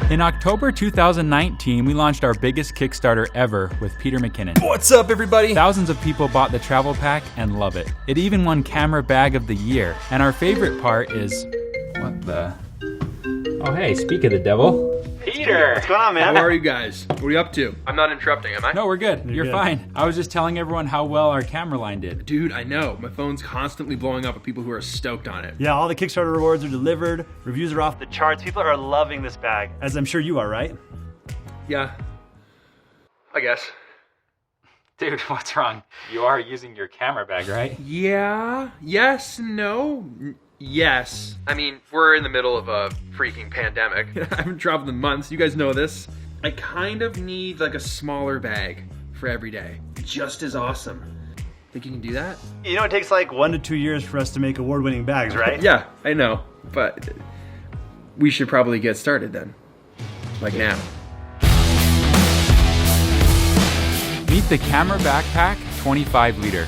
In October 2019, we launched our biggest Kickstarter ever with Peter McKinnon. What's up, everybody? Thousands of people bought the travel pack and love it. It even won Camera Bag of the Year. And our favorite part is, what the? Oh hey, speak of the devil. Peter! What's going on, man? How are you guys? What are you up to? I'm not interrupting, am I? No, we're good. You're good. fine. I was just telling everyone how well our camera line did. Dude, I know. My phone's constantly blowing up with people who are stoked on it. Yeah, all the Kickstarter rewards are delivered. Reviews are off the charts. People are loving this bag, as I'm sure you are, right? Yeah. I guess. Dude, what's wrong? You are using your camera bag, right? Yeah. Yes. No. Yes. I mean, we're in the middle of a freaking pandemic. I haven't traveled in months. You guys know this. I kind of need like a smaller bag for every day. Just as awesome. Think you can do that? You know, it takes like 1 to 2 years for us to make award-winning bags, right? Yeah, I know. But we should probably get started then. Like now. Meet the Camera Backpack 25 liter.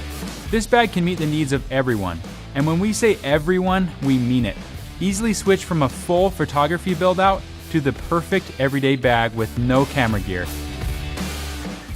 This bag can meet the needs of everyone. And when we say everyone, we mean it. Easily switch from a full photography build out to the perfect everyday bag with no camera gear.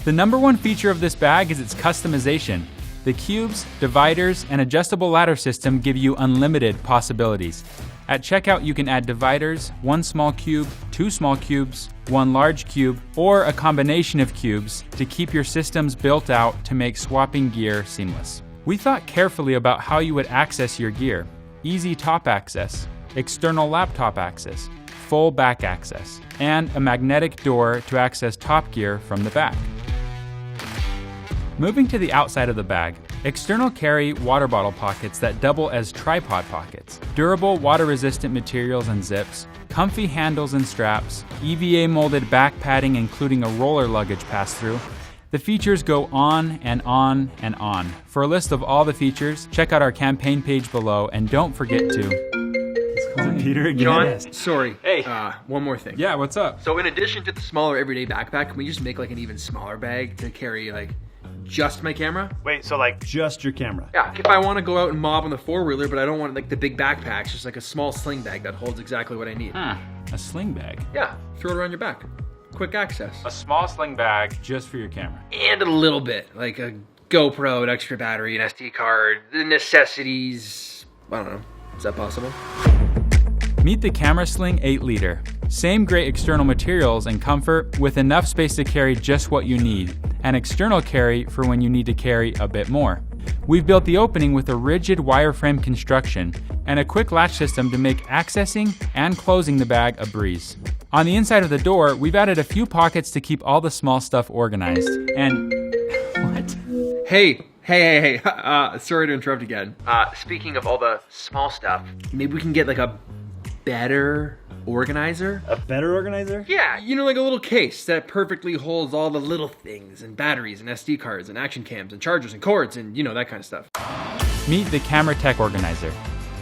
The number one feature of this bag is its customization. The cubes, dividers, and adjustable ladder system give you unlimited possibilities. At checkout, you can add dividers, 1 small cube, 2 small cubes, 1 large cube, or a combination of cubes to keep your systems built out to make swapping gear seamless. We thought carefully about how you would access your gear. Easy top access, external laptop access, full back access, and a magnetic door to access top gear from the back. Moving to the outside of the bag, external carry water bottle pockets that double as tripod pockets, durable water-resistant materials and zips, comfy handles and straps, EVA molded back padding including a roller luggage pass-through. The features go on and on and on. For a list of all the features, check out our campaign page below and don't forget to... Is it Peter again? John, Yes. sorry. Hey. One more thing. Yeah, what's up? So in addition to the smaller everyday backpack, can we just make like an even smaller bag to carry like just my camera? Wait, so like just your camera? Yeah, if I want to go out and mob on the four-wheeler, but I don't want like the big backpacks, just like a small sling bag that holds exactly what I need. Huh, a sling bag. Yeah, throw it around your back. Quick access. A small sling bag just for your camera. And a little bit, like a GoPro, an extra battery, an SD card, the necessities. I don't know. Is that possible? Meet the Camera Sling 8 liter. Same great external materials and comfort with enough space to carry just what you need, and external carry for when you need to carry a bit more. We've built the opening with a rigid wireframe construction and a quick latch system to make accessing and closing the bag a breeze. On the inside of the door, we've added a few pockets to keep all the small stuff organized. And what? Hey. Sorry to interrupt again. Speaking of all the small stuff, Maybe we can get like a better organizer? A better organizer? Yeah, you know, like a little case that perfectly holds all the little things and batteries and SD cards and action cams and chargers and cords and, you know, that kind of stuff. Meet the Camera Tech Organizer.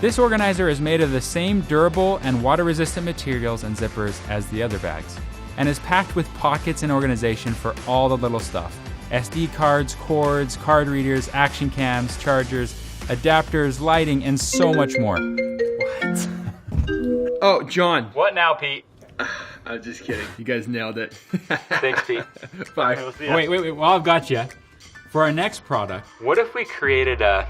This organizer is made of the same durable and water-resistant materials and zippers as the other bags, and is packed with pockets and organization for all the little stuff. SD cards, cords, card readers, action cams, chargers, adapters, lighting, and so much more. What? Oh, John. What now, Pete? I'm just kidding. You guys nailed it. Thanks, Pete. Bye. We'll see ya. Wait, while I've got you, for our next product, what if we created a